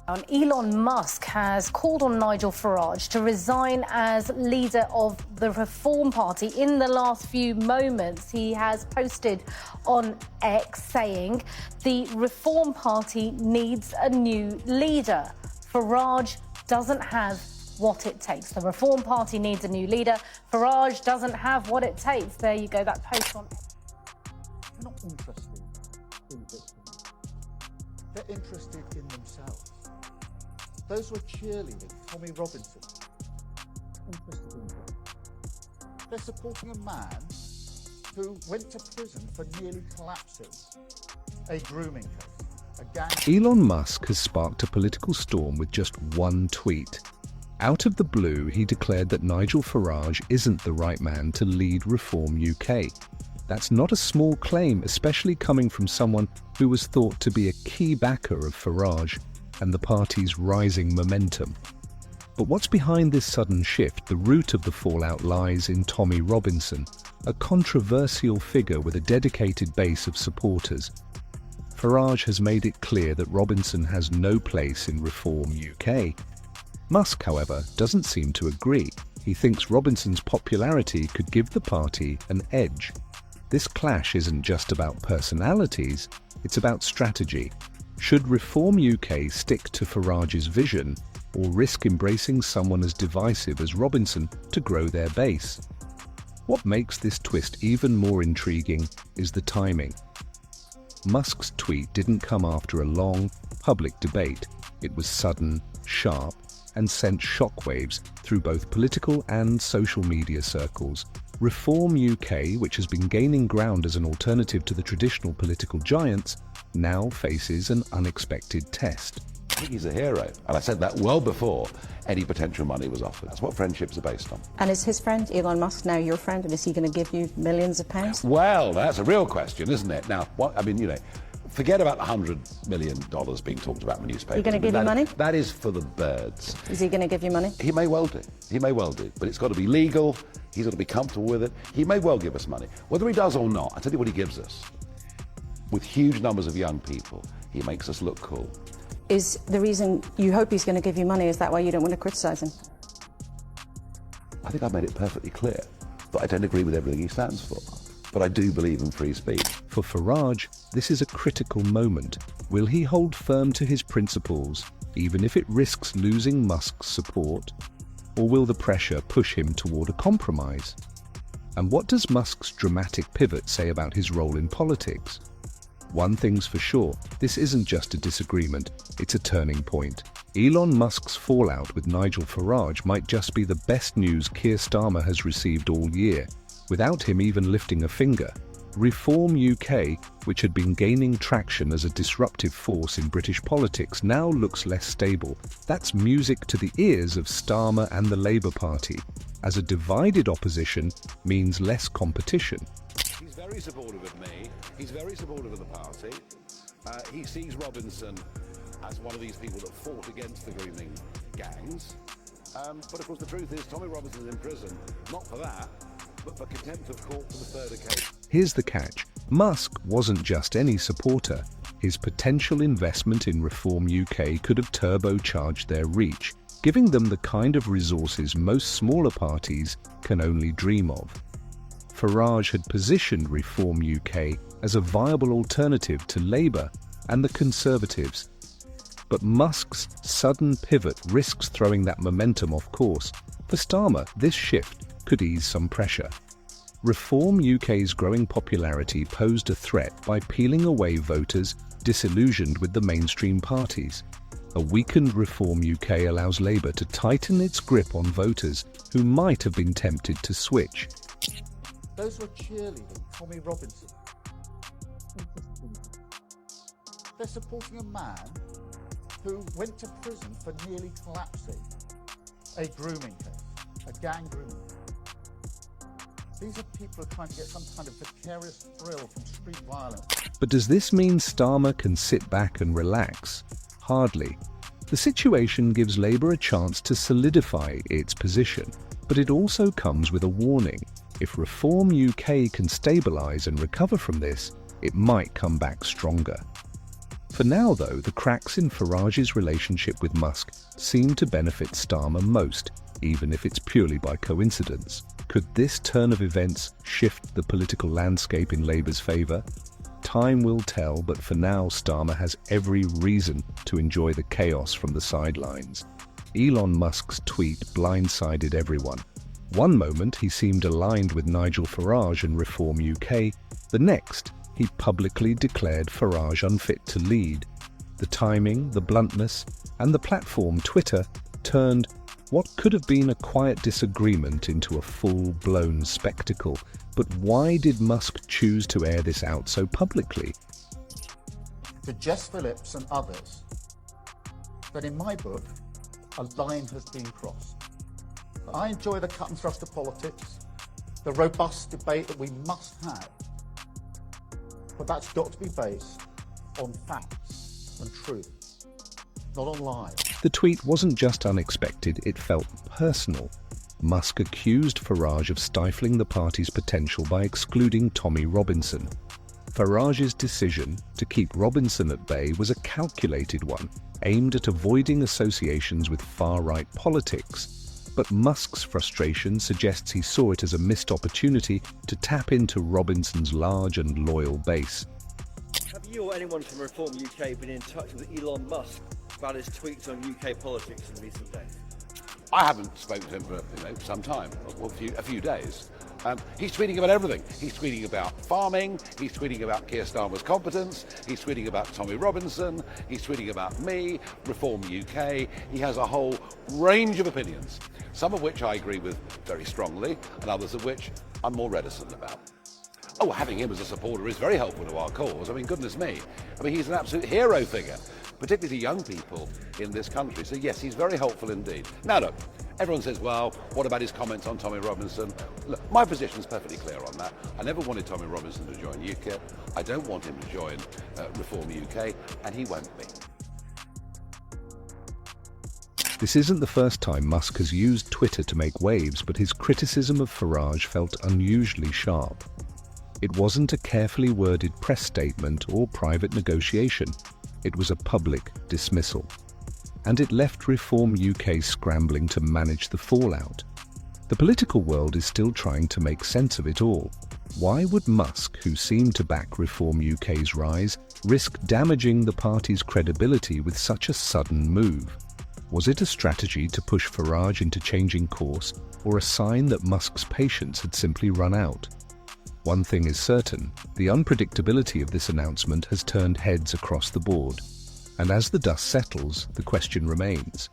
Elon Musk has called on Nigel Farage to resign as leader of the Reform Party. In the last few moments, he has posted on X saying the Reform Party needs a new leader. Farage doesn't have what it takes. The Reform Party needs a new leader. Farage doesn't have what it takes. There you go, that post on X. They're not interested in victims. They're interested in themselves. Those who are cheerleading Tommy Robinson, interested in him. They're supporting a man who went to prison for nearly collapsing a grooming case, a gang. Elon Musk has sparked a political storm with just one tweet. Out of the blue, he declared that Nigel Farage isn't the right man to lead Reform UK. That's not a small claim, especially coming from someone who was thought to be a key backer of Farage and the party's rising momentum. But what's behind this sudden shift? The root of the fallout lies in Tommy Robinson, a controversial figure with a dedicated base of supporters. Farage has made it clear that Robinson has no place in Reform UK. Musk, however, doesn't seem to agree. He thinks Robinson's popularity could give the party an edge. This clash isn't just about personalities, it's about strategy. Should Reform UK stick to Farage's vision or risk embracing someone as divisive as Robinson to grow their base? What makes this twist even more intriguing is the timing. Musk's tweet didn't come after a long, public debate. It was sudden, sharp, and sent shockwaves through both political and social media circles. Reform UK, which has been gaining ground as an alternative to the traditional political giants, now faces an unexpected test. I think he's a hero, and I said that well before any potential money was offered. That's what friendships are based on. And is his friend, Elon Musk, now your friend, and is he going to give you millions of pounds? Well, that's a real question, isn't it? Now, forget about the $100 million being talked about in the newspaper. Are you going to give you money? That is for the birds. Is he going to give you money? He may well do. He may well do. But it's got to be legal. He's got to be comfortable with it. He may well give us money. Whether he does or not, I tell you what he gives us. With huge numbers of young people, he makes us look cool. Is the reason you hope he's going to give you money, is that why you don't want to criticise him? I think I've made it perfectly clear that I don't agree with everything he stands for. But I do believe in free speech. For Farage, this is a critical moment. Will he hold firm to his principles, even if it risks losing Musk's support? Or will the pressure push him toward a compromise? And what does Musk's dramatic pivot say about his role in politics? One thing's for sure, this isn't just a disagreement, it's a turning point. Elon Musk's fallout with Nigel Farage might just be the best news Keir Starmer has received all year, without him even lifting a finger. Reform UK, which had been gaining traction as a disruptive force in British politics, now looks less stable. That's music to the ears of Starmer and the Labour Party, as a divided opposition means less competition. He's very supportive of me. He's very supportive of the party. He sees Robinson as one of these people that fought against the grooming gangs. But of course the truth is Tommy Robinson's in prison, not for that, but for contempt of court for the third occasion. Here's the catch. Musk wasn't just any supporter. His potential investment in Reform UK could have turbocharged their reach, giving them the kind of resources most smaller parties can only dream of. Farage had positioned Reform UK as a viable alternative to Labour and the Conservatives. But Musk's sudden pivot risks throwing that momentum off course. For Starmer, this shift could ease some pressure. Reform UK's growing popularity posed a threat by peeling away voters disillusioned with the mainstream parties. A weakened Reform UK allows Labour to tighten its grip on voters who might have been tempted to switch. Those who are cheerleading Tommy Robinson, they're supporting a man who went to prison for nearly collapsing a grooming case, a gang grooming case. These are people who are trying to get some kind of vicarious thrill from street violence. But does this mean Starmer can sit back and relax? Hardly. The situation gives Labour a chance to solidify its position, but it also comes with a warning. If Reform UK can stabilise and recover from this, it might come back stronger. For now, though, the cracks in Farage's relationship with Musk seem to benefit Starmer most, even if it's purely by coincidence. Could this turn of events shift the political landscape in Labour's favour? Time will tell, but for now, Starmer has every reason to enjoy the chaos from the sidelines. Elon Musk's tweet blindsided everyone. One moment, he seemed aligned with Nigel Farage and Reform UK. The next, he publicly declared Farage unfit to lead. The timing, the bluntness, and the platform Twitter turned what could have been a quiet disagreement into a full-blown spectacle. But why did Musk choose to air this out so publicly? To Jess Phillips and others, that in my book, a line has been crossed. I enjoy the cut and thrust of politics, the robust debate that we must have, but that's got to be based on facts and truth, not on lies. The tweet wasn't just unexpected, it felt personal. Musk accused Farage of stifling the party's potential by excluding Tommy Robinson. Farage's decision to keep Robinson at bay was a calculated one, aimed at avoiding associations with far-right politics. But Musk's frustration suggests he saw it as a missed opportunity to tap into Robinson's large and loyal base. Have you or anyone from Reform UK been in touch with Elon Musk about his tweets on UK politics in recent days? I haven't spoken to him for some time, a few days. He's tweeting about everything. He's tweeting about farming, he's tweeting about Keir Starmer's competence, he's tweeting about Tommy Robinson, he's tweeting about me, Reform UK. He has a whole range of opinions, some of which I agree with very strongly, and others of which I'm more reticent about. Oh, having him as a supporter is very helpful to our cause. I mean, goodness me. I mean, he's an absolute hero figure, particularly to young people in this country. So yes, he's very helpful indeed. Now look, everyone says, well, what about his comments on Tommy Robinson? Look, my position is perfectly clear on that. I never wanted Tommy Robinson to join UKIP. I don't want him to join Reform UK, and he won't be. This isn't the first time Musk has used Twitter to make waves, but his criticism of Farage felt unusually sharp. It wasn't a carefully worded press statement or private negotiation. It was a public dismissal. And it left Reform UK scrambling to manage the fallout. The political world is still trying to make sense of it all. Why would Musk, who seemed to back Reform UK's rise, risk damaging the party's credibility with such a sudden move? Was it a strategy to push Farage into changing course, or a sign that Musk's patience had simply run out? One thing is certain, the unpredictability of this announcement has turned heads across the board. And as the dust settles, the question remains,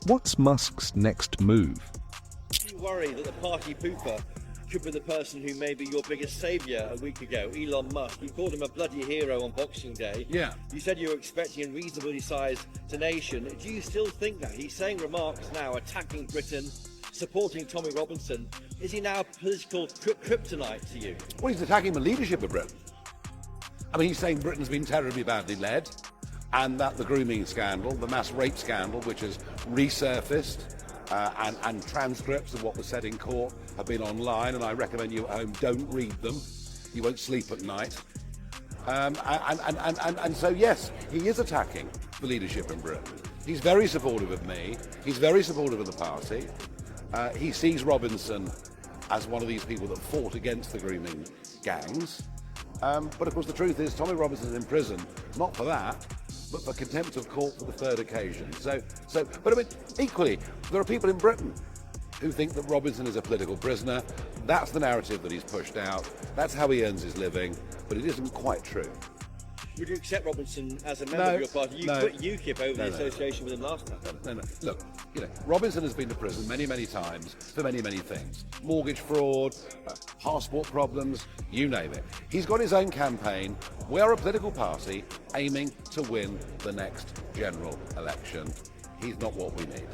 what's Musk's next move? Do you worry that the party pooper could be the person who may be your biggest saviour a week ago, Elon Musk? You called him a bloody hero on Boxing Day. Yeah. You said you were expecting a reasonably sized donation. Do you still think that? He's saying remarks now attacking Britain, supporting Tommy Robinson. Is he now political kryptonite to you? Well, he's attacking the leadership of Britain. I mean, he's saying Britain's been terribly badly led, and that the grooming scandal, the mass rape scandal, which has resurfaced, and transcripts of what was said in court have been online, and I recommend you at home don't read them. You won't sleep at night. And so, yes, he is attacking the leadership in Britain. He's very supportive of me. He's very supportive of the party. He sees Robinson as one of these people that fought against the grooming gangs. But of course the truth is Tommy Robinson's in prison, not for that, but for contempt of court for the third occasion. But I mean, equally, there are people in Britain who think that Robinson is a political prisoner. That's the narrative that he's pushed out. That's how he earns his living, but it isn't quite true. Would you accept Robinson as a member of your party? You quit UKIP over the association with him last time. No. Look, Robinson has been to prison many, many times for many, many things. Mortgage fraud, passport problems, you name it. He's got his own campaign. We are a political party aiming to win the next general election. He's not what we need.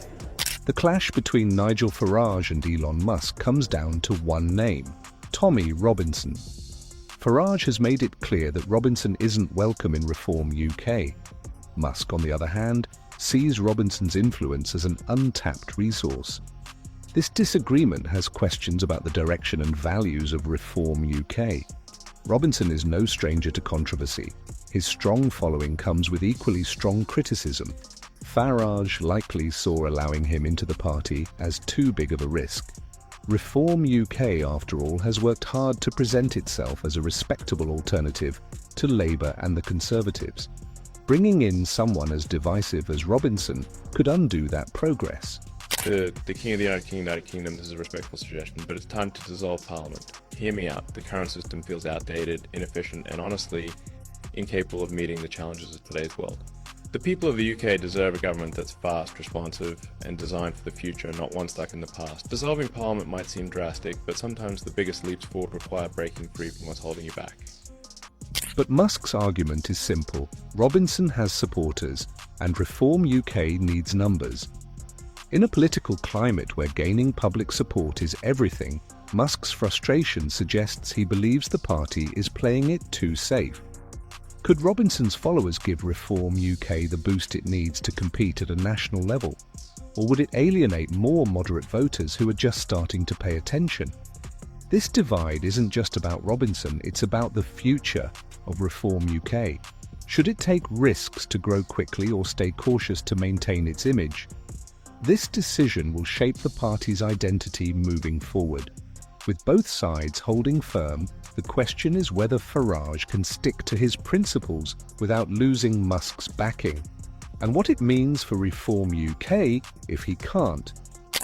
The clash between Nigel Farage and Elon Musk comes down to one name, Tommy Robinson. Farage has made it clear that Robinson isn't welcome in Reform UK. Musk, on the other hand, sees Robinson's influence as an untapped resource. This disagreement has questions about the direction and values of Reform UK. Robinson is no stranger to controversy. His strong following comes with equally strong criticism. Farage likely saw allowing him into the party as too big of a risk. Reform UK, after all, has worked hard to present itself as a respectable alternative to Labour and the Conservatives. Bringing in someone as divisive as Robinson could undo that progress. The King of the United Kingdom, this is a respectful suggestion, but it's time to dissolve Parliament. Hear me out. The current system feels outdated, inefficient, and honestly, incapable of meeting the challenges of today's world. The people of the UK deserve a government that's fast, responsive, and designed for the future, not one stuck in the past. Dissolving Parliament might seem drastic, but sometimes the biggest leaps forward require breaking free from what's holding you back. But Musk's argument is simple. Robinson has supporters, and Reform UK needs numbers. In a political climate where gaining public support is everything, Musk's frustration suggests he believes the party is playing it too safe. Could Robinson's followers give Reform UK the boost it needs to compete at a national level? Or would it alienate more moderate voters who are just starting to pay attention? This divide isn't just about Robinson, it's about the future of Reform UK. Should it take risks to grow quickly or stay cautious to maintain its image? This decision will shape the party's identity moving forward. With both sides holding firm, the question is whether Farage can stick to his principles without losing Musk's backing, and what it means for Reform UK if he can't.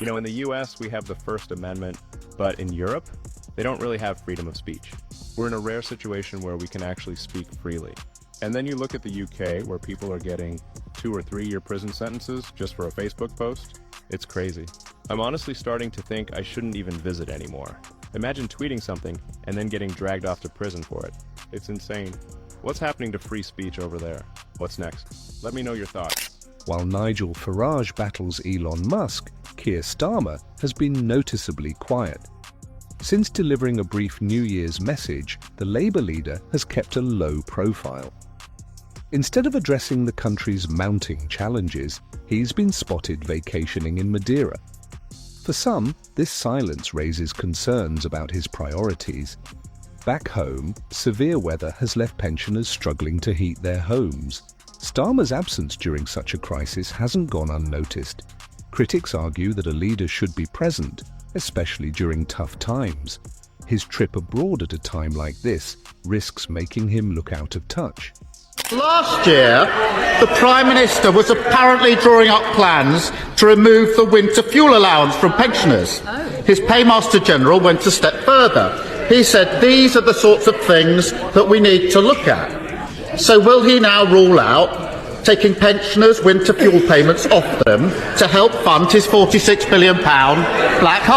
You know, in the US, we have the First Amendment, but in Europe, they don't really have freedom of speech. We're in a rare situation where we can actually speak freely. And then you look at the UK, where people are getting 2 or 3 year prison sentences just for a Facebook post. It's crazy. I'm honestly starting to think I shouldn't even visit anymore. Imagine tweeting something and then getting dragged off to prison for it. It's insane. What's happening to free speech over there? What's next? Let me know your thoughts. While Nigel Farage battles Elon Musk, Keir Starmer has been noticeably quiet. Since delivering a brief New Year's message, the Labour leader has kept a low profile. Instead of addressing the country's mounting challenges, he's been spotted vacationing in Madeira. For some, this silence raises concerns about his priorities. Back home, severe weather has left pensioners struggling to heat their homes. Starmer's absence during such a crisis hasn't gone unnoticed. Critics argue that a leader should be present, especially during tough times. His trip abroad at a time like this risks making him look out of touch. Last year, the Prime Minister was apparently drawing up plans to remove the winter fuel allowance from pensioners. His Paymaster General went a step further. He said these are the sorts of things that we need to look at. So will he now rule out taking pensioners' winter fuel payments off them to help fund his £46 billion black hole?